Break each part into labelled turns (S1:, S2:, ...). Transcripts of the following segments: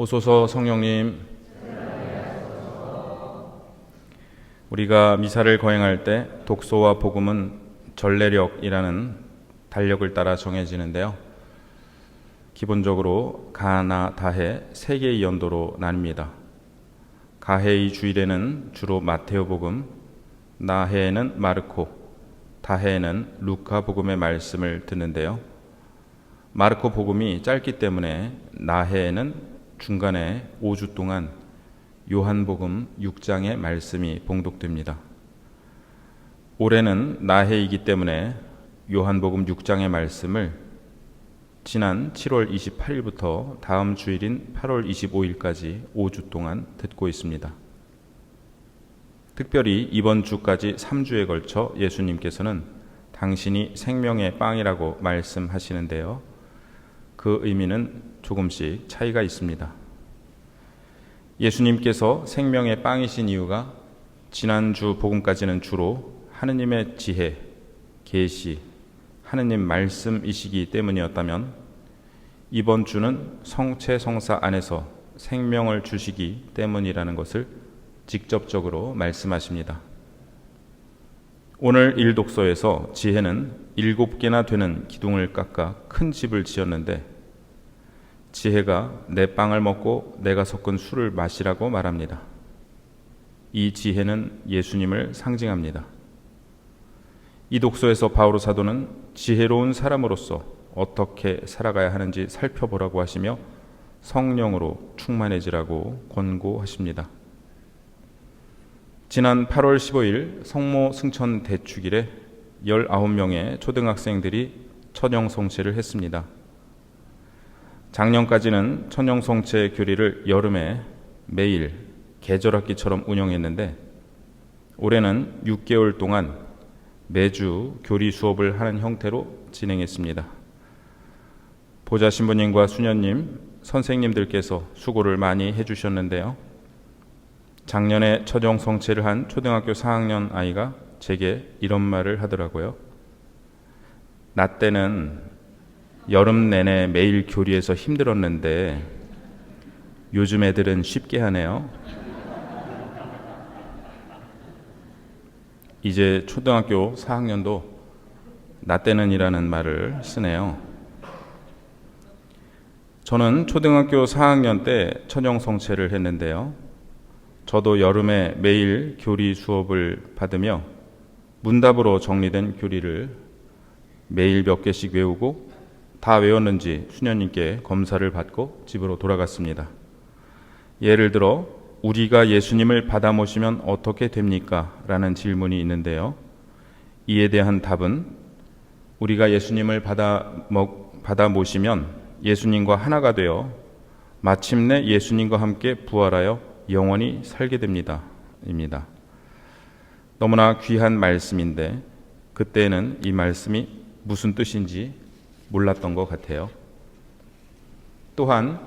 S1: 오소서 성령님. 우리가 미사를 거행할 때 독소와 복음은 전례력이라는 달력을 따라 정해지는데요. 기본적으로 가나 다해 세 개의 연도로 나뉩니다. 가해의 주일에는 주로 마테오 복음, 나해에는 마르코, 다해에는 루카 복음의 말씀을 듣는데요. 마르코 복음이 짧기 때문에 나해에는 중간에 5주 동안 요한복음 6장의 말씀이 봉독됩니다. 올해는 나해이기 때문에 요한복음 6장의 말씀을 지난 7월 28일부터 다음 주일인 8월 25일까지 5주 동안 듣고 있습니다. 특별히 이번 주까지 3주에 걸쳐 예수님께서는 당신이 생명의 빵이라고 말씀하시는데요. 그 의미는 조금씩 차이가 있습니다. 예수님께서 생명의 빵이신 이유가 지난주 복음까지는 주로 하느님의 지혜, 계시, 하느님 말씀이시기 때문이었다면 이번 주는 성체 성사 안에서 생명을 주시기 때문이라는 것을 직접적으로 말씀하십니다. 오늘 일독서에서 지혜는 7개나 되는 기둥을 깎아 큰 집을 지었는데 지혜가 내 빵을 먹고 내가 섞은 술을 마시라고 말합니다. 이 지혜는 예수님을 상징합니다. 이 독서에서 바오로 사도는 지혜로운 사람으로서 어떻게 살아가야 하는지 살펴보라고 하시며 성령으로 충만해지라고 권고하십니다. 지난 8월 15일 성모 승천 대축일에 19명의 초등학생들이 천영송체를 했습니다. 작년까지는 천영송체 교리를 여름에 매일 계절학기처럼 운영했는데 올해는 6개월 동안 매주 교리 수업을 하는 형태로 진행했습니다. 보좌 신부님과 수녀님, 선생님들께서 수고를 많이 해주셨는데요. 작년에 천영송체를 한 초등학교 4학년 아이가 제게 이런 말을 하더라고요. 나 때는 여름 내내 매일 교리에서 힘들었는데 요즘 애들은 쉽게 하네요. 이제 초등학교 4학년도 나 때는이라는 말을 쓰네요. 저는 초등학교 4학년 때 천영송체를 했는데요. 저도 여름에 매일 교리 수업을 받으며 문답으로 정리된 교리를 매일 몇 개씩 외우고 다 외웠는지 수녀님께 검사를 받고 집으로 돌아갔습니다. 예를 들어 우리가 예수님을 받아 모시면 어떻게 됩니까? 라는 질문이 있는데요. 이에 대한 답은 우리가 예수님을 받아 모시면 예수님과 하나가 되어 마침내 예수님과 함께 부활하여 영원히 살게 됩니다. 입니다. 너무나 귀한 말씀인데 그때는 이 말씀이 무슨 뜻인지 몰랐던 것 같아요. 또한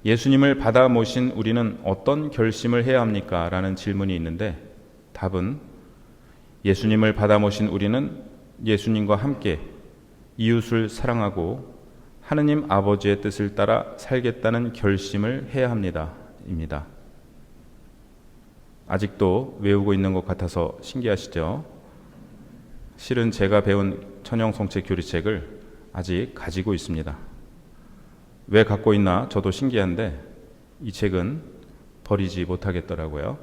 S1: 예수님을 받아 모신 우리는 어떤 결심을 해야 합니까? 라는 질문이 있는데 답은 예수님을 받아 모신 우리는 예수님과 함께 이웃을 사랑하고 하느님 아버지의 뜻을 따라 살겠다는 결심을 해야 합니다. 입니다. 아직도 외우고 있는 것 같아서 신기하시죠? 실은 제가 배운 천영송체 교리책을 아직 가지고 있습니다. 왜 갖고 있나 저도 신기한데 이 책은 버리지 못하겠더라고요.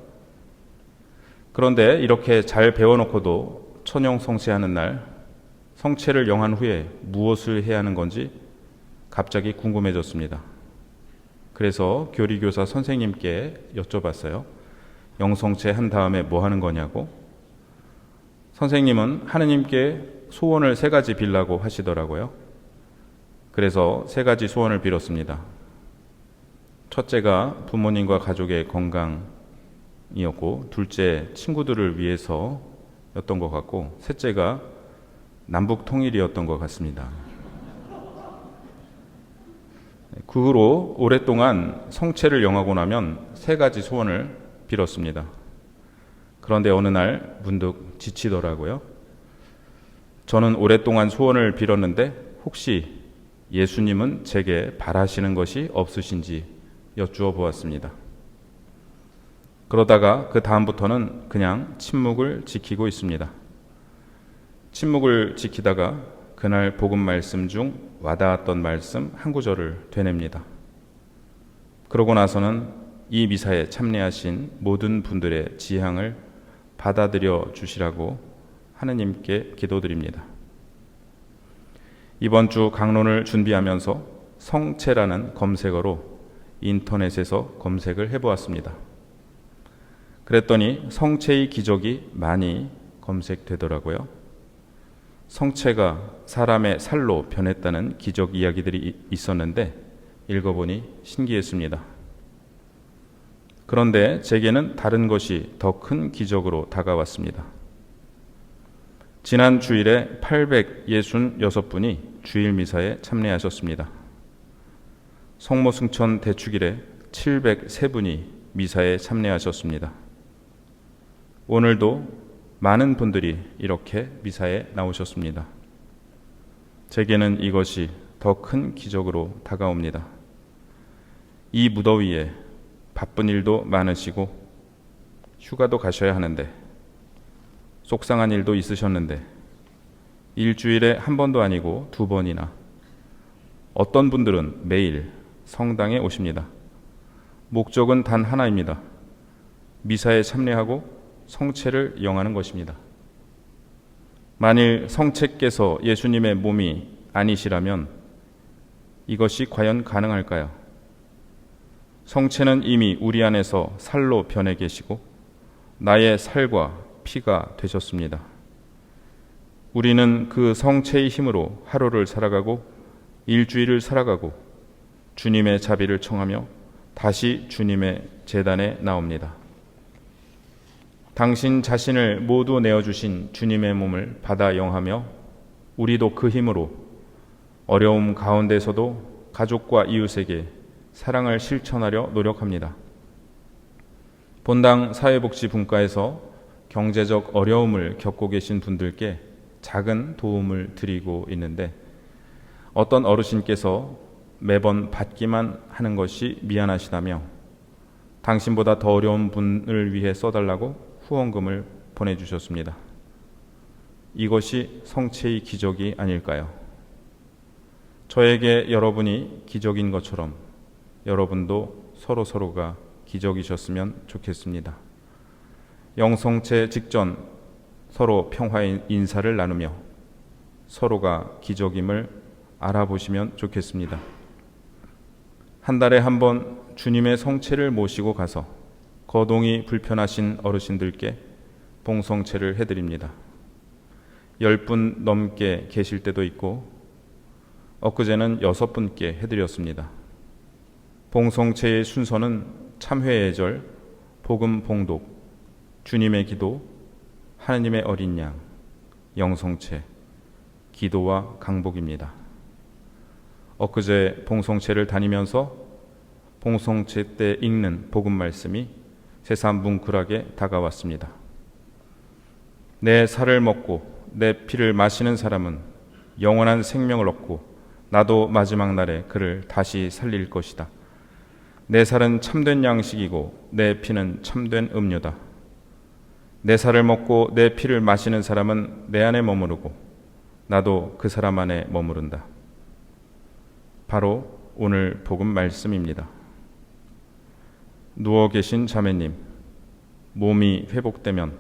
S1: 그런데 이렇게 잘 배워놓고도 천영송체하는 날 성체를 영한 후에 무엇을 해야 하는 건지 갑자기 궁금해졌습니다. 그래서 교리교사 선생님께 여쭤봤어요. 영성체 한 다음에 뭐 하는 거냐고. 선생님은 하느님께 소원을 3가지 빌라고 하시더라고요. 그래서 3가지 소원을 빌었습니다. 첫째가 부모님과 가족의 건강이었고, 둘째 친구들을 위해서였던 것 같고, 셋째가 남북 통일이었던 것 같습니다. 그 후로 오랫동안 성체를 영하고 나면 3가지 소원을 빌었습니다. 그런데 어느 날 문득 지치더라고요. 저는 오랫동안 소원을 빌었는데 혹시 예수님은 제게 바라시는 것이 없으신지 여쭈어 보았습니다. 그러다가 그 다음부터는 그냥 침묵을 지키고 있습니다. 침묵을 지키다가 그날 복음 말씀 중 와닿았던 말씀 한 구절을 되냅니다. 그러고 나서는 이 미사에 참여하신 모든 분들의 지향을 받아들여 주시라고 하느님께 기도드립니다. 이번 주 강론을 준비하면서 성체라는 검색어로 인터넷에서 검색을 해보았습니다. 그랬더니 성체의 기적이 많이 검색되더라고요. 성체가 사람의 살로 변했다는 기적 이야기들이 있었는데 읽어보니 신기했습니다. 그런데 제게는 다른 것이 더 큰 기적으로 다가왔습니다. 지난 주일에 866분이 주일 미사에 참여하셨습니다. 성모승천 대축일에 703분이 미사에 참여하셨습니다. 오늘도 많은 분들이 이렇게 미사에 나오셨습니다. 제게는 이것이 더 큰 기적으로 다가옵니다. 이 무더위에 바쁜 일도 많으시고 휴가도 가셔야 하는데 속상한 일도 있으셨는데 일주일에 한 번도 아니고 2번이나 어떤 분들은 매일 성당에 오십니다. 목적은 단 하나입니다. 미사에 참여하고 성체를 영하는 것입니다. 만일 성체께서 예수님의 몸이 아니시라면 이것이 과연 가능할까요? 성체는 이미 우리 안에서 살로 변해 계시고 나의 살과 피가 되셨습니다. 우리는 그 성체의 힘으로 하루를 살아가고 일주일을 살아가고 주님의 자비를 청하며 다시 주님의 제단에 나옵니다. 당신 자신을 모두 내어주신 주님의 몸을 받아 영하며 우리도 그 힘으로 어려움 가운데서도 가족과 이웃에게 사랑을 실천하려 노력합니다. 본당 사회복지분과에서 경제적 어려움을 겪고 계신 분들께 작은 도움을 드리고 있는데 어떤 어르신께서 매번 받기만 하는 것이 미안하시다며 당신보다 더 어려운 분을 위해 써달라고 후원금을 보내주셨습니다. 이것이 성체의 기적이 아닐까요? 저에게 여러분이 기적인 것처럼 여러분도 서로가 기적이셨으면 좋겠습니다. 영성체 직전 서로 평화의 인사를 나누며 서로가 기적임을 알아보시면 좋겠습니다. 한 달에 한 번 주님의 성체를 모시고 가서 거동이 불편하신 어르신들께 봉성체를 해드립니다. 10분 넘게 계실 때도 있고 엊그제는 6분께 해드렸습니다. 봉성체의 순서는 참회의 절, 복음 봉독, 주님의 기도, 하느님의 어린 양, 영성체, 기도와 강복입니다. 엊그제 봉성체를 다니면서 봉성체 때 읽는 복음 말씀이 새삼 뭉클하게 다가왔습니다. 내 살을 먹고 내 피를 마시는 사람은 영원한 생명을 얻고 나도 마지막 날에 그를 다시 살릴 것이다. 내 살은 참된 양식이고 내 피는 참된 음료다. 내 살을 먹고 내 피를 마시는 사람은 내 안에 머무르고 나도 그 사람 안에 머무른다. 바로 오늘 복음 말씀입니다. 누워 계신 자매님, 몸이 회복되면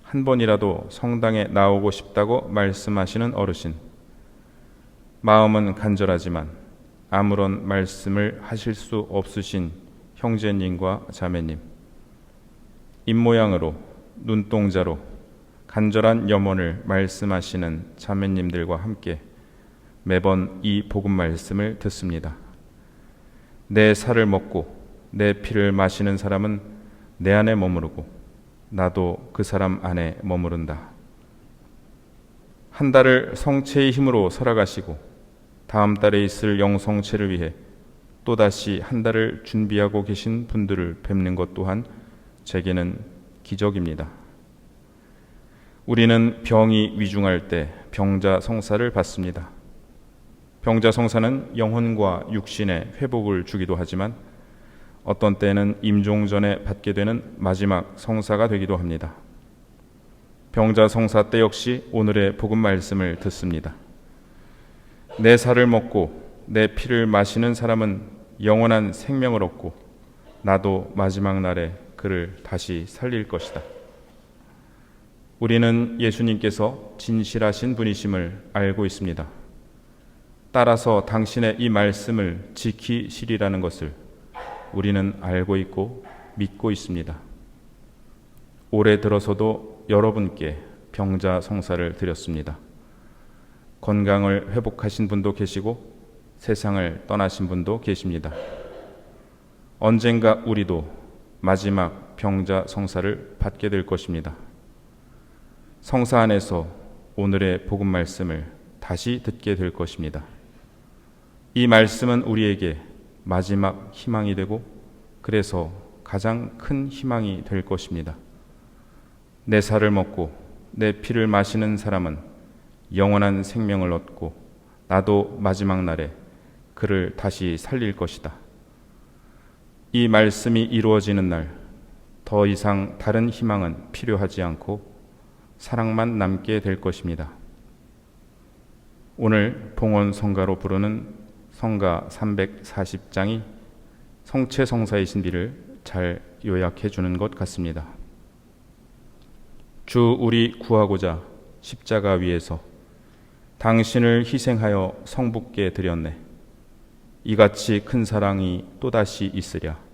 S1: 한 번이라도 성당에 나오고 싶다고 말씀하시는 어르신, 마음은 간절하지만 아무런 말씀을 하실 수 없으신 형제님과 자매님, 입모양으로 눈동자로 간절한 염원을 말씀하시는 자매님들과 함께 매번 이 복음 말씀을 듣습니다. 내 살을 먹고 내 피를 마시는 사람은 내 안에 머무르고 나도 그 사람 안에 머무른다. 한 달을 성체의 힘으로 살아가시고 다음 달에 있을 영성체를 위해 또다시 한 달을 준비하고 계신 분들을 뵙는 것 또한 제게는 기적입니다. 우리는 병이 위중할 때 병자 성사를 받습니다. 병자 성사는 영혼과 육신의 회복을 주기도 하지만 어떤 때는 임종 전에 받게 되는 마지막 성사가 되기도 합니다. 병자 성사 때 역시 오늘의 복음 말씀을 듣습니다. 내 살을 먹고 내 피를 마시는 사람은 영원한 생명을 얻고 나도 마지막 날에 그를 다시 살릴 것이다. 우리는 예수님께서 진실하신 분이심을 알고 있습니다. 따라서 당신의 이 말씀을 지키시리라는 것을 우리는 알고 있고 믿고 있습니다. 올해 들어서도 여러분께 병자 성사를 드렸습니다. 건강을 회복하신 분도 계시고 세상을 떠나신 분도 계십니다. 언젠가 우리도 마지막 병자 성사를 받게 될 것입니다. 성사 안에서 오늘의 복음 말씀을 다시 듣게 될 것입니다. 이 말씀은 우리에게 마지막 희망이 되고 그래서 가장 큰 희망이 될 것입니다. 내 살을 먹고 내 피를 마시는 사람은 영원한 생명을 얻고 나도 마지막 날에 그를 다시 살릴 것이다. 이 말씀이 이루어지는 날 더 이상 다른 희망은 필요하지 않고 사랑만 남게 될 것입니다. 오늘 봉헌 성가로 부르는 성가 340장이 성체 성사의 신비를 잘 요약해 주는 것 같습니다. 주 우리 구하고자 십자가 위에서 당신을 희생하여 성부께 드렸네. 이같이 큰 사랑이 또다시 있으랴.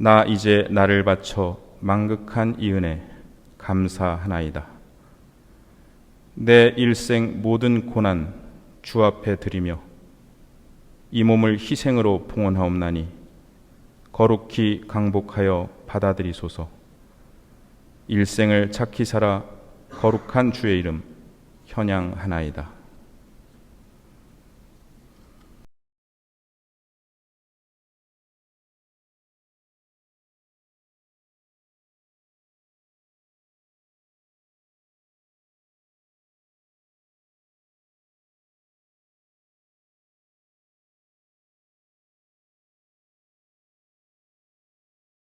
S1: 나 이제 나를 바쳐 만극한 이 은혜 감사하나이다. 내 일생 모든 고난 주 앞에 드리며 이 몸을 희생으로 봉헌하옵나니 거룩히 강복하여 받아들이소서. 일생을 착히 살아 거룩한 주의 이름 현양하나이다.